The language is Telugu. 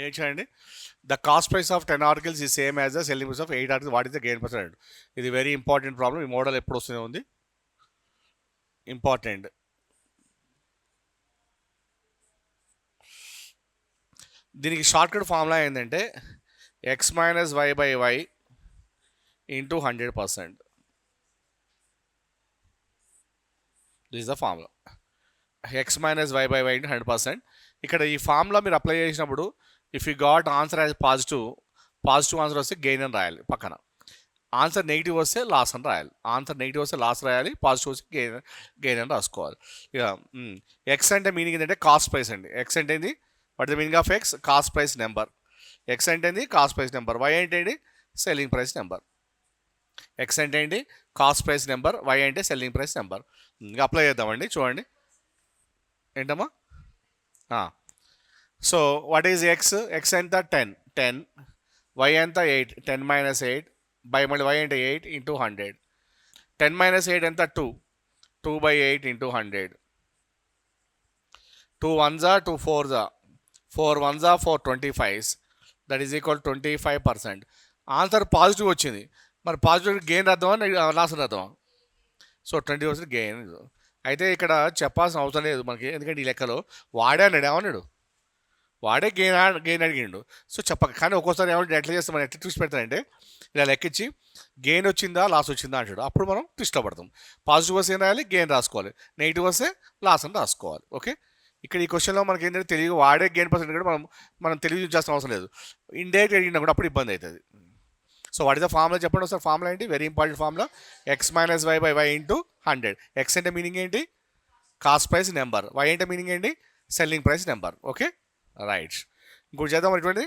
ఏం చేయండి, the cost price of 10 articles ఈ same as the selling price of 8 articles, what is the gain percent. ఇది వెరీ ఇంపార్టెంట్ ప్రాబ్లం. ఈ మోడల్ ఎప్పుడు వస్తూనే ఉంది, ఇంపార్టెంట్. దీనికి షార్ట్కట్ ఫార్ములా ఏంటంటే x minus y by y into 100%. This is the formula, x minus y by y into 100%. ఇక్కడ ఈ ఫార్ములా మీరు అప్లై చేసినప్పుడు if you got answer as positive answer వస్తే గెయిన్ అని రాయాలి పక్కన. ఆన్సర్ నెగిటివ్ వస్తే లాస్ అని రాయాలి. ఆన్సర్ నెగిటివ్ వస్తే లాస్ రాయాలి, పాజిటివ్ వస్తే గెయిన్ అని రాసుకోవాలి. ఇక ఎక్స్ అంటే మీనింగ్ ఏంటంటే కాస్ట్ ప్రైస్ అండి. ఎక్స్ అంటే ఏంది, what the meaning of X, cost price number. X అంటే ఏంది, కాస్ట్ ప్రైస్ నెంబర్. వై అంటే ఏంటి, సెల్లింగ్ ప్రైస్ నెంబర్. ఎక్స్ అంటే ఏంటి, కాస్ట్ ప్రైస్ నెంబర్. వై అంటే సెల్లింగ్ ప్రైస్ నెంబర్. ఇంకా అప్లై చేద్దామండి, చూడండి ఏంటమ్మా. So what is X, X ఎంత 10, వై ఎంత 8, 10 మైనస్ 8 బై మళ్ళీ వై అంటే 8 ఇంటూ 100. 10 మైనస్ 8 ఎంత 2 by 8 into 100. 2 1s 2 4s 4 1s 4 25s, that is equal 25%. Answer positive వచ్చింది, మరి పాజిటివ్ గెయిన్ రాద్దామా లాస్ రాద్దామా. So 20% gain. అయితే ఇక్కడ చెప్పాల్సిన అవసరం లేదు మనకి, ఎందుకంటే ఈ లెక్కలో వాడే అన్నాడు, ఏమన్నాడు, వాడే గెయిన్ అడిగిండు. సో చెప్పక, కానీ ఒక్కోసారి ఏమంటే ఎట్లా చేస్తాం, మనం ఎట్లా ట్విస్ట్ పెడతానంటే ఇలా లెక్కించి గెయిన్ వచ్చిందా లాస్ వచ్చిందా అంటాడు, అప్పుడు మనం ట్విస్ట్లో పడతాం. పాజిటివ్ వస్తే ఏం రాయాలి, గెయిన్ రాసుకోవాలి. నెగిటివ్ వస్తే లాస్ అని రాసుకోవాలి. ఓకే, ఇక్కడ ఈ క్వశ్చన్లో మనకి ఏంటంటే తెలియదు, వాడే గెయిన్ పర్సెంట్ కూడా మనం తెలివి చేస్తాం అవసరం లేదు. ఇండైరెక్ట్ అడిగినా కూడా అప్పుడు ఇబ్బంది అవుతుంది. So what is the formula చెప్పండి ఒకసారి. ఫార్ములా ఏంటి, very important formula, x minus y by y into 100. X అంటే మీనింగ్ ఏంటి, కాస్ట్ ప్రైస్ నెంబర్. వై అంటే మీనింగ్ ఏంటి, selling price number. Okay right, ఇంకోటి చేద్దాం ఇటువంటి.